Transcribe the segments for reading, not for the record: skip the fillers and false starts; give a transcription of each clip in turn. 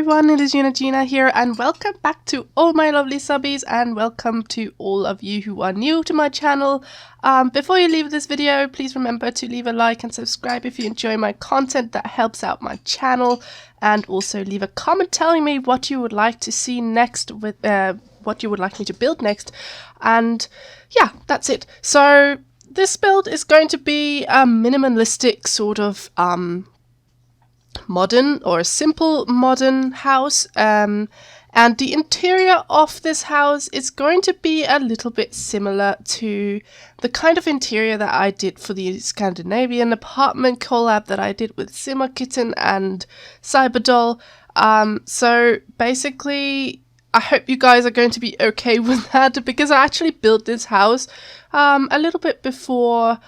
everyone, it is Eunagina here, and welcome back to all my lovely subbies, and welcome to all of you who are new to my channel. Before you leave this video, please remember to leave a like and subscribe if you enjoy my content. That helps out my channel. And also leave a comment telling me what you would like to see next, with what you would like me to build next. And yeah, that's it. So this build is going to be a minimalistic sort of modern or simple modern house, and the interior of this house is going to be a little bit similar to the kind of interior that I did for the Scandinavian apartment collab that I did with Simmer Kitten and Cyberdoll. So basically I hope you guys are going to be okay with that, because I actually built this house a little bit before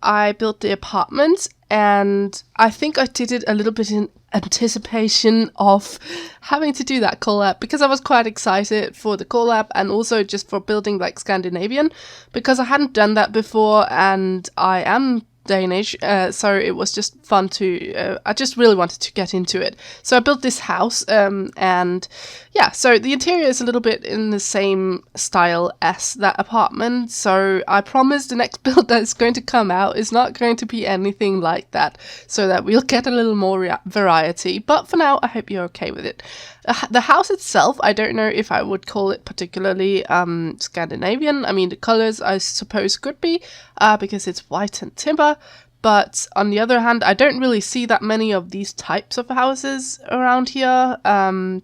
I built the apartment, and I think I did it a little bit in anticipation of having to do that collab, because I was quite excited for the collab and also just for building like Scandinavian, because I hadn't done that before and I am Danish, so it was just fun to, I just really wanted to get into it. So I built this house, and yeah, so the interior is a little bit in the same style as that apartment, so I promise the next build that is going to come out is not going to be anything like that, so that we'll get a little more variety. But for now, I hope you're okay with it. The house itself, I don't know if I would call it particularly Scandinavian. I mean, the colors I suppose could be, because it's white and timber. But on the other hand, I don't really see that many of these types of houses around here.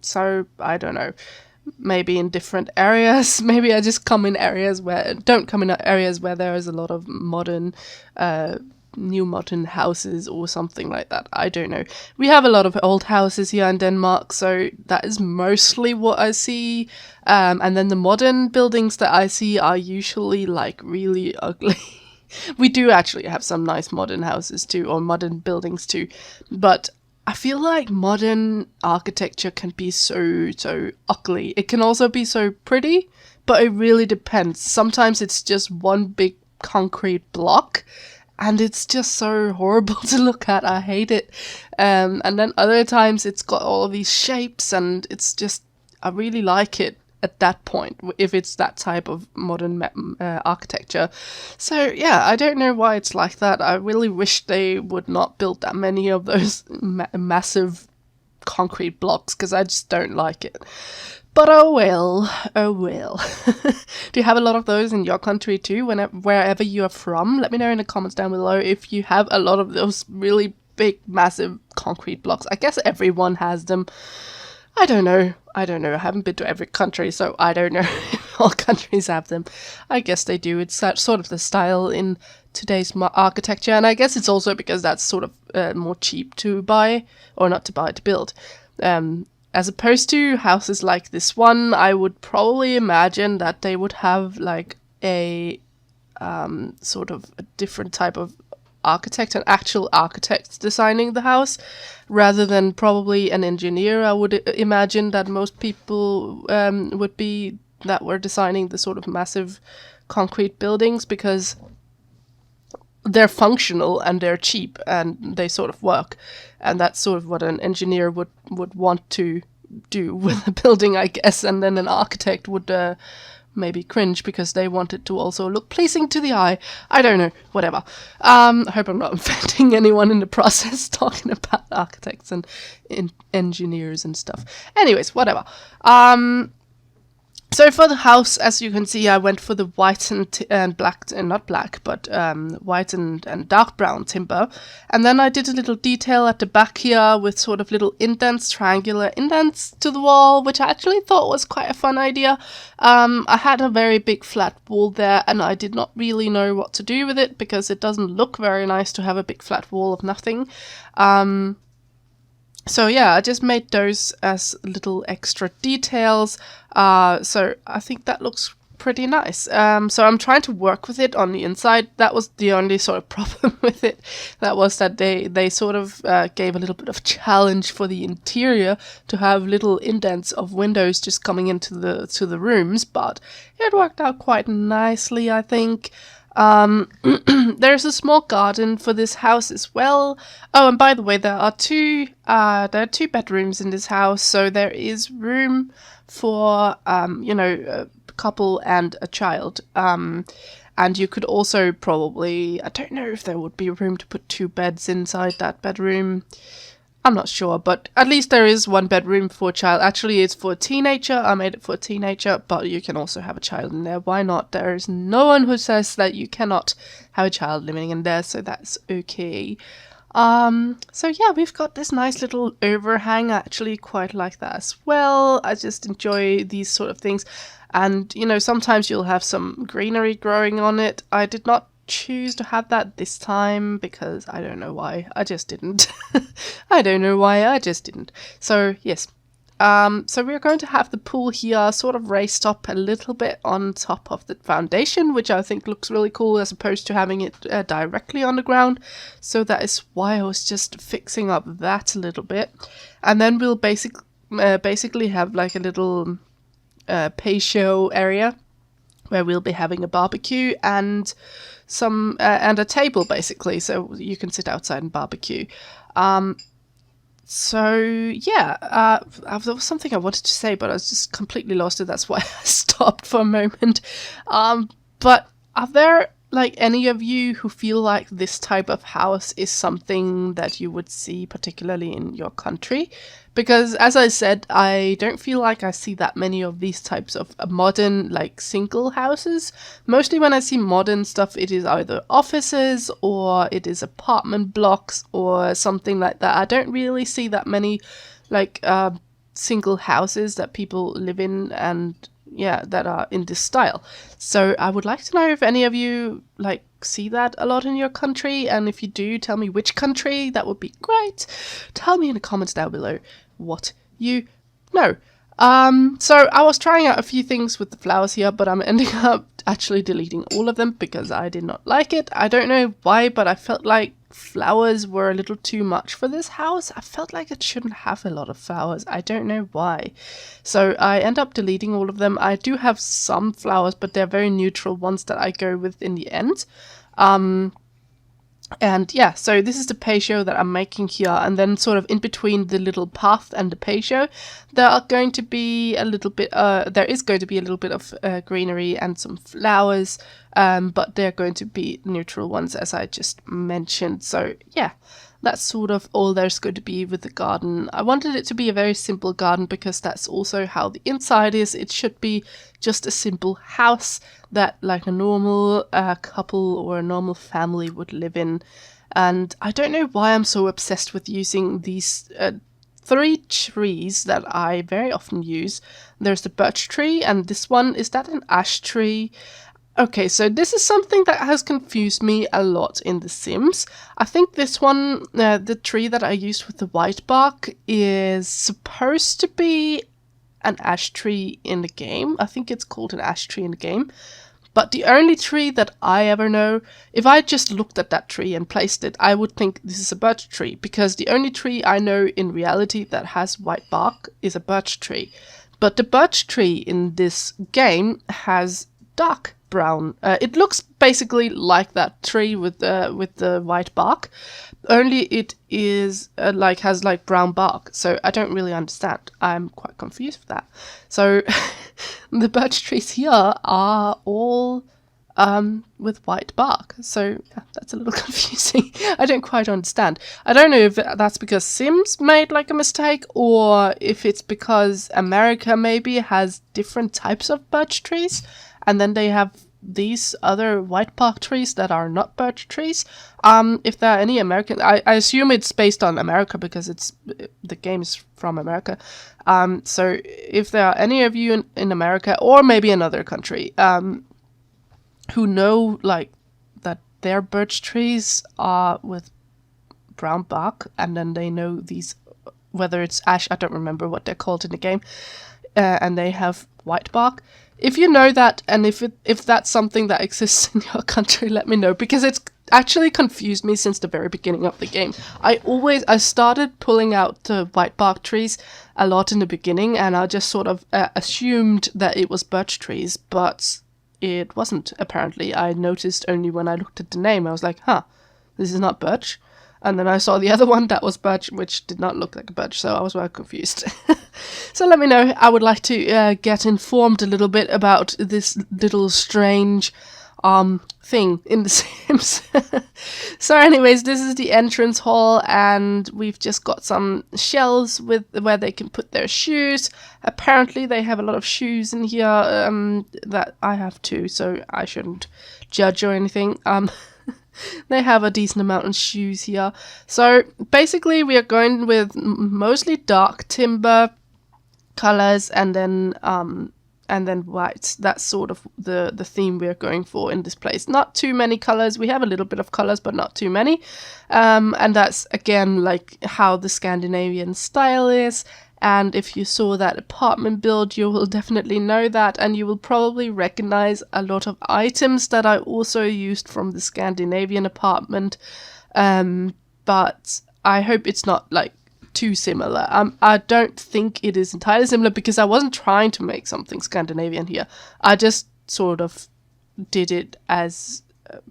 So I don't know, maybe in different areas. Maybe I just come in areas where there is a lot of modern, new modern houses or something like that. I don't know. We have a lot of old houses here in Denmark, so that is mostly what I see. And then the modern buildings that I see are usually like really ugly. We do actually have some nice modern houses too, or modern buildings too, but I feel like modern architecture can be so ugly. It can also be so pretty, but it really depends. Sometimes it's just one big concrete block, and it's just so horrible to look at. I hate it. And then other times it's got all of these shapes, and it's just, I really like it at that point, if it's that type of modern architecture. So yeah, I don't know why it's like that. I really wish they would not build that many of those massive concrete blocks, because I just don't like it. But oh well, oh well. Do you have a lot of those in your country too, wherever you are from? Let me know in the comments down below if you have a lot of those really big, massive concrete blocks. I guess everyone has them. I don't know. I haven't been to every country, so I don't know if all countries have them. I guess they do. It's sort of the style in today's architecture, and I guess it's also because that's sort of more cheap to buy, or not to buy, to build. As opposed to houses like this one, I would probably imagine that they would have like a sort of a different type of architect, an actual architect designing the house, rather than probably an engineer. I would imagine that most people would be that were designing the sort of massive concrete buildings, because they're functional and they're cheap and they sort of work, and that's sort of what an engineer would want to do with a building, I guess. And then an architect would maybe cringe because they want it to also look pleasing to the eye. I don't know, whatever. I hope I'm not offending anyone in the process talking about architects and engineers and stuff. Anyways, whatever. So for the house, as you can see, I went for the white and black, and not black, but white and dark brown timber. And then I did a little detail at the back here with sort of little indents, triangular indents to the wall, which I actually thought was quite a fun idea. I had a very big flat wall there, and I did not really know what to do with it, because it doesn't look very nice to have a big flat wall of nothing. So yeah, I just made those as little extra details. So I think that looks pretty nice. So I'm trying to work with it on the inside. That was the only sort of problem with it. That was that they sort of gave a little bit of challenge for the interior to have little indents of windows just coming into the rooms, but it worked out quite nicely, I think. There's a small garden for this house as well. Oh, and by the way, there are two bedrooms in this house, so there is room for a couple and a child. And you could also probably, I don't know if there would be room to put 2 beds inside that bedroom. I'm not sure, but at least there is 1 bedroom for a child. Actually, it's for a teenager. I made it for a teenager, but you can also have a child in there. Why not? There is no one who says that you cannot have a child living in there, so that's okay. So yeah, we've got this nice little overhang. I actually quite like that as well. I just enjoy these sort of things. And, sometimes you'll have some greenery growing on it. I did not choose to have that this time because I don't know why. I just didn't. I don't know why. I just didn't. So, yes. So we're going to have the pool here sort of raised up a little bit on top of the foundation, which I think looks really cool as opposed to having it directly on the ground. So that is why I was just fixing up that a little bit. And then we'll basically have like a little patio area where we'll be having a barbecue and and a table basically, so you can sit outside and barbecue. So yeah, there was something I wanted to say, but I was just completely lost it. That's why I stopped for a moment. But are there any of you who feel like this type of house is something that you would see particularly in your country? Because as I said, I don't feel like I see that many of these types of modern single houses. Mostly when I see modern stuff, it is either offices or it is apartment blocks or something like that. I don't really see that many single houses that people live in and that are in this style. So I would like to know if any of you see that a lot in your country, and if you do, tell me which country. That would be great. Tell me in the comments down below what you know. So I was trying out a few things with the flowers here, but I'm ending up actually deleting all of them because I did not like it. I don't know why, but I felt like flowers were a little too much for this house. I felt like it shouldn't have a lot of flowers. I don't know why. So I end up deleting all of them. I do have some flowers, but they're very neutral ones that I go with in the end. And yeah, so this is the patio that I'm making here, and then sort of in between the little path and the patio, there is going to be a little bit of greenery and some flowers, but they're going to be neutral ones, as I just mentioned. So yeah, that's sort of all there's going to be with the garden. I wanted it to be a very simple garden because that's also how the inside is. It should be just a simple house that a normal couple or a normal family would live in. And I don't know why I'm so obsessed with using these 3 trees that I very often use. There's the birch tree, and this one, is that an ash tree? Okay, so this is something that has confused me a lot in The Sims. I think this one, the tree that I used with the white bark, is supposed to be an ash tree in the game. I think it's called an ash tree in the game. But the only tree that I ever know, if I just looked at that tree and placed it, I would think this is a birch tree. Because the only tree I know in reality that has white bark is a birch tree. But the birch tree in this game has dark brown. It looks basically like that tree with the white bark, only it is has brown bark. So I don't really understand. I'm quite confused with that. So the birch trees here are all with white bark. So yeah, that's a little confusing. I don't quite understand. I don't know if that's because Sims made a mistake, or if it's because America maybe has different types of birch trees, and then they have these other white bark trees that are not birch trees. If there are any American, I assume it's based on America because the game is from America. So if there are any of you in America or maybe another country who know that their birch trees are with brown bark, and then they know these, whether it's ash, I don't remember what they're called in the game, and they have white bark. If you know that, and if that's something that exists in your country, let me know, because it's actually confused me since the very beginning of the game. I started pulling out the white bark trees a lot in the beginning, and I just sort of assumed that it was birch trees, but it wasn't, apparently. I noticed only when I looked at the name. I was like, huh, this is not birch. And then I saw the other one that was birch, which did not look like a birch, so I was well confused. So let me know. I would like to get informed a little bit about this little strange thing in The Sims. So anyways, this is the entrance hall, and we've just got some shelves with where they can put their shoes. Apparently they have a lot of shoes in here that I have too, so I shouldn't judge or anything. They have a decent amount of shoes here. So basically we are going with mostly dark timber colors and then whites. That's sort of the theme we're going for in this place. Not too many colors. We have a little bit of colors, but not too many. And that's again like how the Scandinavian style is. And if you saw that apartment build, you will definitely know that, and you will probably recognize a lot of items that I also used from the Scandinavian apartment. But I hope it's not like too similar. I don't think it is entirely similar because I wasn't trying to make something Scandinavian here. I just sort of did it as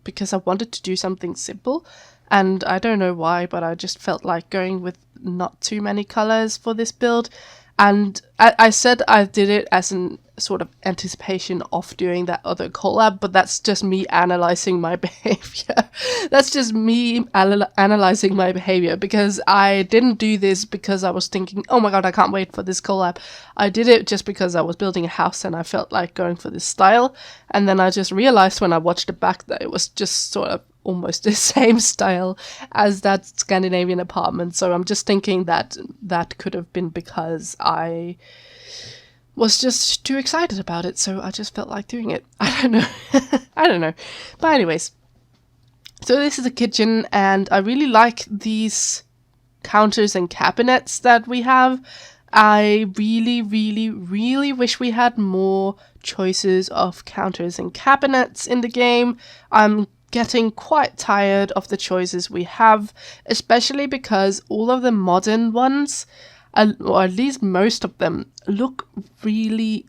because I wanted to do something simple. And I don't know why, but I just felt like going with not too many colors for this build. And I said I did it as an sort of anticipation of doing that other collab, but that's just me analyzing my behavior. That's just me analyzing my behavior, because I didn't do this because I was thinking, oh my god, I can't wait for this collab. I did it just because I was building a house and I felt like going for this style. And then I just realized when I watched it back that it was just sort of almost the same style as that Scandinavian apartment. So I'm just thinking that that could have been because I was just too excited about it, so I just felt like doing it. I don't know. I don't know. But anyways, so this is a kitchen, and I really like these counters and cabinets that we have. I really, really, really wish we had more choices of counters and cabinets in the game. I'm getting quite tired of the choices we have, especially because all of the modern ones, or at least most of them, look really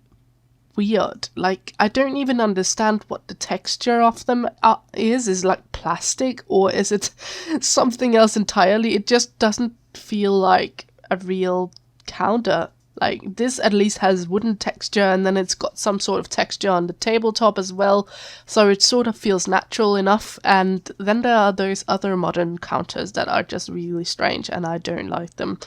weird. Like, I don't even understand what the texture of them is like plastic, or is it something else entirely? It just doesn't feel like a real counter. Like, this at least has wooden texture, and then it's got some sort of texture on the tabletop as well, so it sort of feels natural enough. And then there are those other modern counters that are just really strange, and I don't like them.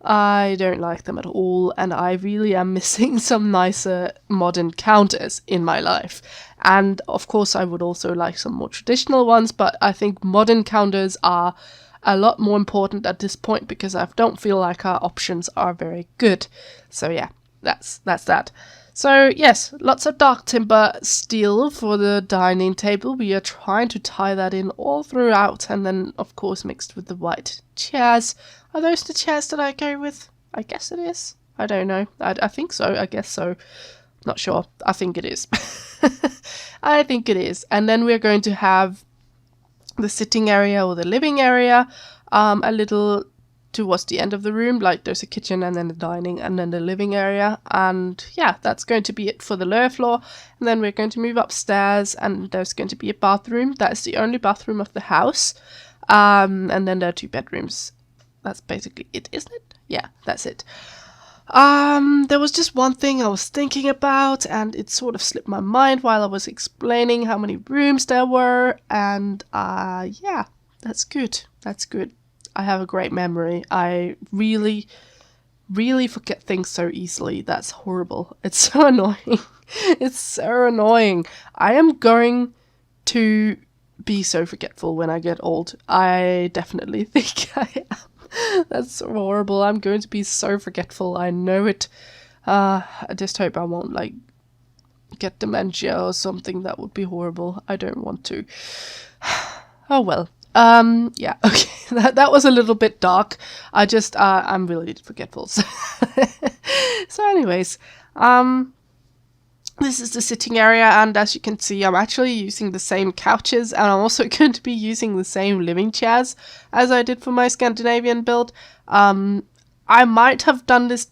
I don't like them at all, and I really am missing some nicer modern counters in my life. And of course I would also like some more traditional ones, but I think modern counters are a lot more important at this point because I don't feel like our options are very good. So yeah, that's that. So yes, lots of dark timber steel for the dining table. We are trying to tie that in all throughout, and then of course mixed with the white chairs. Are those the chairs that I go with? I guess it is. I don't know. I think so. I guess so. Not sure. I think it is. I think it is. And then we're going to have the sitting area or the living area a little towards the end of the room. Like, there's a kitchen and then the dining and then the living area. And yeah, that's going to be it for the lower floor. And then we're going to move upstairs, and there's going to be a bathroom. That's the only bathroom of the house. And then there are 2 bedrooms. That's basically it, isn't it? Yeah, that's it. There was just one thing I was thinking about, and it sort of slipped my mind while I was explaining how many rooms there were. And yeah, that's good. That's good. I have a great memory. I really, really forget things so easily. That's horrible. It's so annoying. It's so annoying. I am going to be so forgetful when I get old. I definitely think I am. That's so horrible. I'm going to be so forgetful. I know it. I just hope I won't, like, get dementia or something. That would be horrible. I don't want to. Oh well. Yeah, okay. That was a little bit dark. I'm really forgetful. So, so anyways, this is the sitting area, and as you can see, I'm actually using the same couches, and I'm also going to be using the same living chairs as I did for my Scandinavian build. I might have done this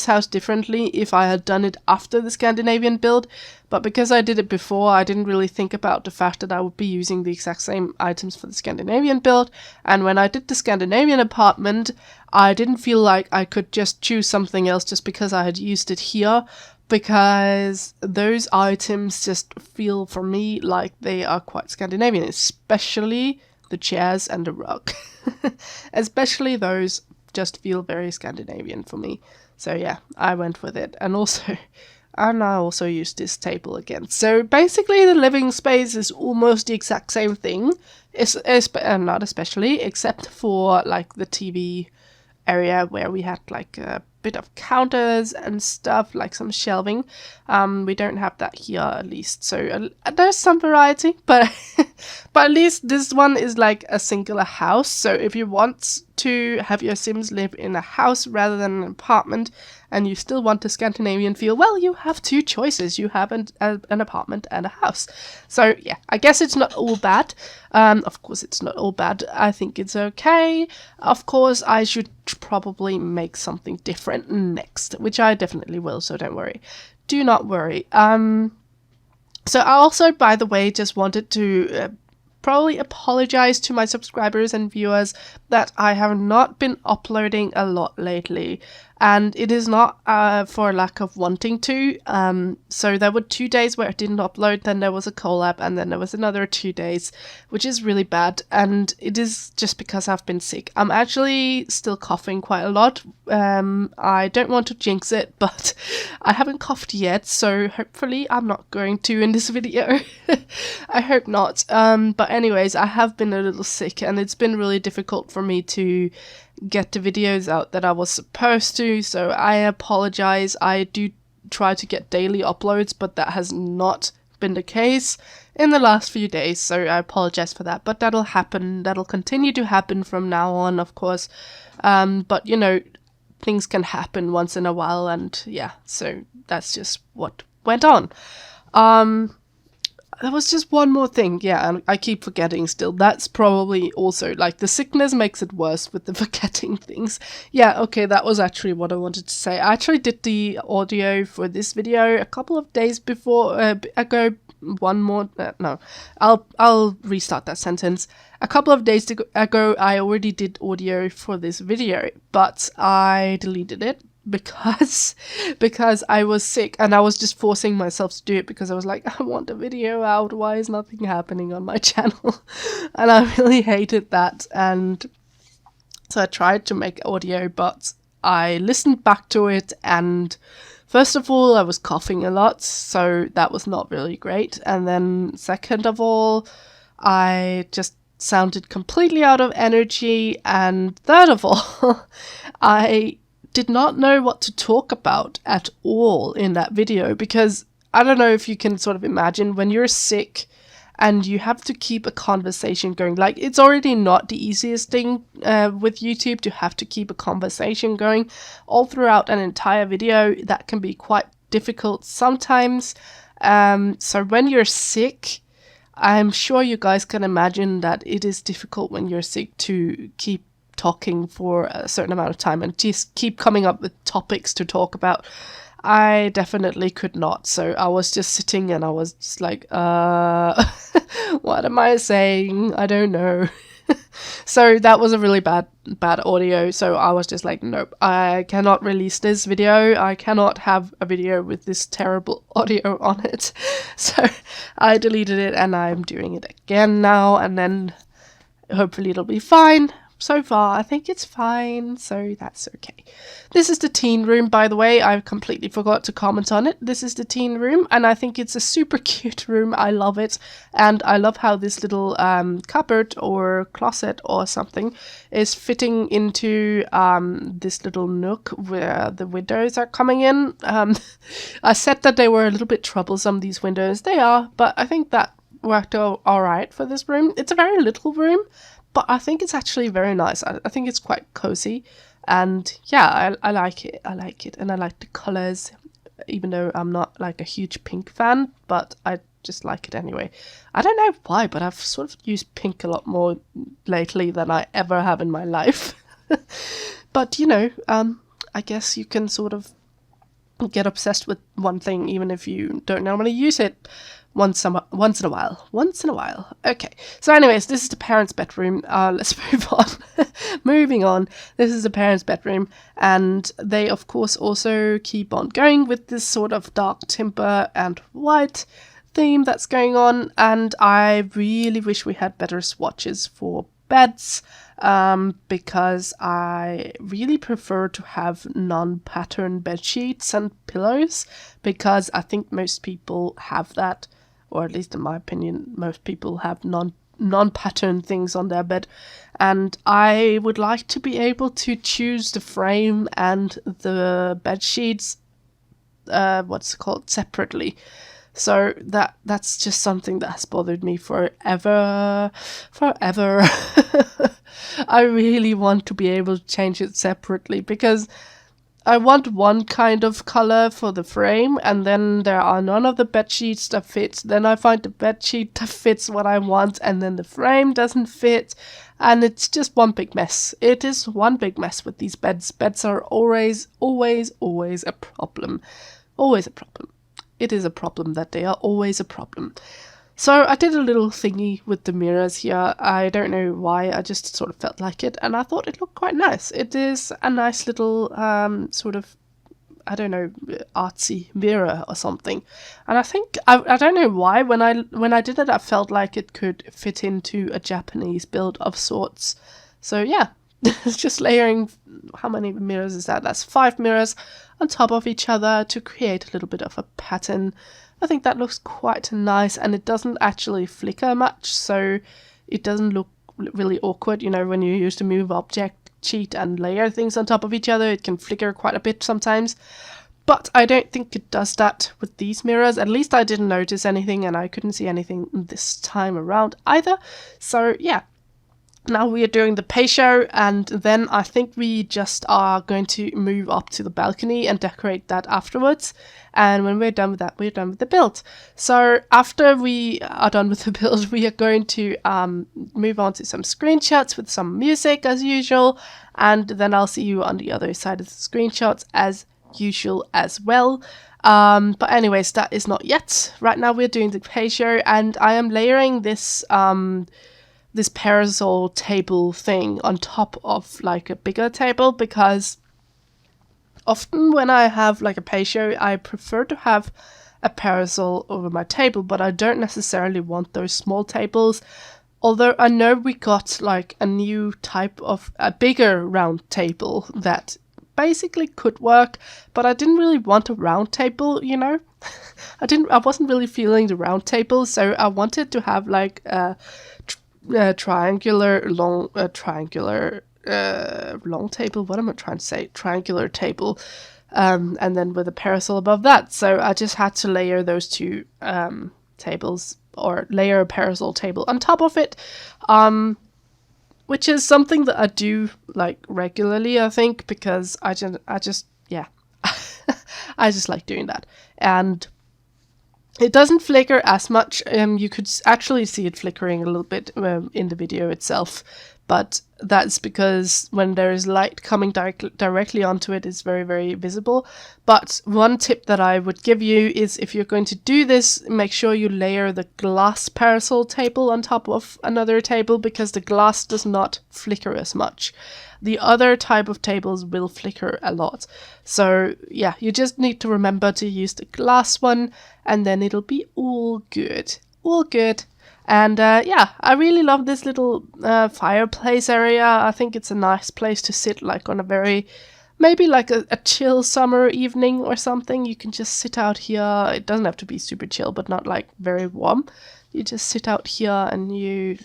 house differently, if I had done it after the Scandinavian build, but because I did it before, I didn't really think about the fact that I would be using the exact same items for the Scandinavian build, and when I did the Scandinavian apartment, I didn't feel like I could just choose something else just because I had used it here, because those items just feel for me like they are quite Scandinavian, especially the chairs and the rug. Especially those just feel very Scandinavian for me. So yeah, I went with it. And I also used this table again. So basically the living space is almost the exact same thing. Not especially, except for like the TV area where we had like a bit of counters and stuff, like some shelving. We don't have that here, at least, so there's some variety, but but at least this one is like a singular house. So if you want to have your Sims live in a house rather than an apartment, and you still want a Scandinavian feel, well, you have two choices. You have an apartment and a house. So yeah, I guess it's not all bad. Of course it's not all bad. I think it's okay. Of course I should probably make something different next, which I definitely will, so don't worry. Do not worry. So I also, by the way, just wanted to probably apologize to my subscribers and viewers that I have not been uploading a lot lately, and it is not for lack of wanting to. So there were 2 days where I didn't upload, then there was a collab, and then there was another 2 days, which is really bad, and it is just because I've been sick. I'm actually still coughing quite a lot. I don't want to jinx it, but I haven't coughed yet, so hopefully I'm not going to in this video. I hope not. But anyways, I have been a little sick, and it's been really difficult for me to get the videos out that I was supposed to, so I apologize. I do try to get daily uploads, but that has not been the case in the last few days, so I apologize for that. But that'll happen. That'll continue to happen from now on, of course. But you know, things can happen once in a while, and yeah, so that's just what went on. There was just one more thing, yeah, and I keep forgetting still. That's probably also, like, the sickness makes it worse with the forgetting things. Yeah, okay, that was actually what I wanted to say. I actually did the audio for this video a couple of days ago. I'll restart that sentence. A couple of days ago, I already did audio for this video, but I deleted it because I was sick, and I was just forcing myself to do it because I was like, I want a video out. Why is nothing happening on my channel? And I really hated that, and so I tried to make audio, but I listened back to it, and first of all, I was coughing a lot, so that was not really great. And then second of all, I just sounded completely out of energy. And third of all, I did not know what to talk about at all in that video, because I don't know if you can sort of imagine when you're sick and you have to keep a conversation going. Like, it's already not the easiest thing with YouTube to have to keep a conversation going all throughout an entire video. That can be quite difficult sometimes. So when you're sick, I'm sure you guys can imagine that it is difficult when you're sick to keep talking for a certain amount of time and just keep coming up with topics to talk about. I definitely could not. So I was just sitting and I was just like, what am I saying? I don't know. So that was a really bad audio. So I was just like, nope, I cannot release this video. I cannot have a video with this terrible audio on it. So I deleted it, and I'm doing it again now, and then hopefully it'll be fine. So far, I think it's fine, so that's okay. This is the teen room, by the way. I completely forgot to comment on it. This is the teen room, and I think it's a super cute room. I love it, and I love how this little cupboard or closet or something is fitting into this little nook where the windows are coming in. I said that they were a little bit troublesome, these windows. They are, but I think that worked out all right for this room. It's a very little room, but I think it's actually very nice. I think it's quite cozy, and yeah, I like it. I like it, and I like the colors, even though I'm not like a huge pink fan, but I just like it anyway. I don't know why, but I've sort of used pink a lot more lately than I ever have in my life. But, I guess you can sort of get obsessed with one thing even if you don't normally use it once in a while. Okay, so anyways, this is the parents' bedroom. Let's move on. Moving on, this is the parents' bedroom, and they of course also keep on going with this sort of dark timber and white theme that's going on, and I really wish we had better swatches for beds, because I really prefer to have non-pattern bed sheets and pillows, because I think most people have that, or at least in my opinion, most people have non-pattern things on their bed, and I would like to be able to choose the frame and the bed sheets, separately. So that's just something that has bothered me forever. I really want to be able to change it separately, because I want one kind of color for the frame, and then there are none of the bed sheets that fit. Then I find the bed sheet that fits what I want, and then the frame doesn't fit, and it's just one big mess. It is one big mess with these beds. Beds are always a problem. Always a problem. It is a problem that they are always a problem. So I did a little thingy with the mirrors here. I don't know why, I just sort of felt like it, and I thought it looked quite nice. It is a nice little sort of, I don't know, artsy mirror or something. And I think, I don't know why, when I did it, I felt like it could fit into a Japanese build of sorts. So yeah, it's just layering, how many mirrors is that? That's 5 mirrors on top of each other to create a little bit of a pattern. I think that looks quite nice, and it doesn't actually flicker much, so it doesn't look really awkward. When you use the move object sheet and layer things on top of each other, it can flicker quite a bit sometimes. But I don't think it does that with these mirrors. At least I didn't notice anything, and I couldn't see anything this time around either. So yeah. Now we are doing the patio, and then I think we just are going to move up to the balcony and decorate that afterwards. And when we're done with that, we're done with the build. So after we are done with the build, we are going to move on to some screenshots with some music as usual. And then I'll see you on the other side of the screenshots as usual as well. But anyways, that is not yet. Right now we're doing the patio, and I am layering this this parasol table thing on top of like a bigger table, because often when I have like a patio, I prefer to have a parasol over my table, but I don't necessarily want those small tables. Although I know we got like a new type of a bigger round table that basically could work, but I didn't really want a round table, I wasn't really feeling the round table, so I wanted to have like a triangular long table. What am I trying to say? Triangular table, and then with a parasol above that. So I just had to layer those two tables, or layer a parasol table on top of it, which is something that I do like regularly, I think, because I just I just like doing that. And it doesn't flicker as much. You could actually see it flickering a little bit in the video itself, but that's because when there is light coming directly onto it, it's very, very visible. But one tip that I would give you is, if you're going to do this, make sure you layer the glass parasol table on top of another table, because the glass does not flicker as much. The other type of tables will flicker a lot. So yeah, you just need to remember to use the glass one, and then it'll be all good. All good. And yeah, I really love this little fireplace area. I think it's a nice place to sit, like on a very, maybe like a chill summer evening or something. You can just sit out here. It doesn't have to be super chill, but not like very warm. You just sit out here and you,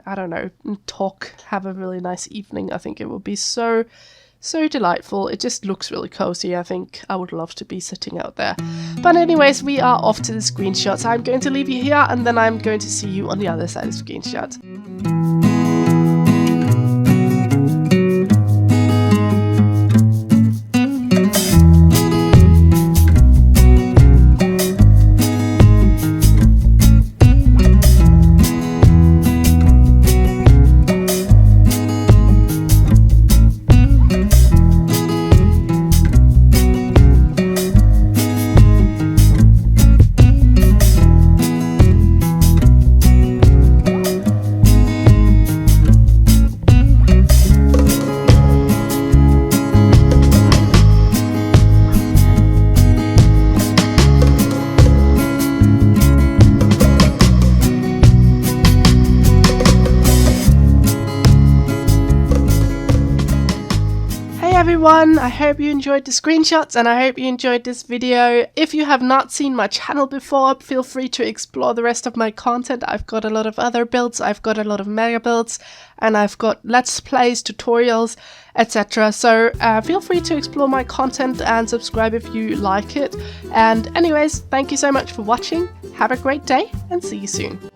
I don't know, talk, have a really nice evening. I think it will be so delightful. It just looks really cozy. I think I would love to be sitting out there. But anyways, we are off to the screenshots. I'm going to leave you here, and then I'm going to see you on the other side of the screenshot. everyone, I hope you enjoyed the screenshots and I hope you enjoyed this video. If you have not seen my channel before, feel free to explore the rest of my content. I've got a lot of other builds, I've got a lot of mega builds, and I've got let's plays, tutorials, etc. So feel free to explore my content and subscribe if you like it. And anyways, thank you so much for watching. Have a great day and see you soon.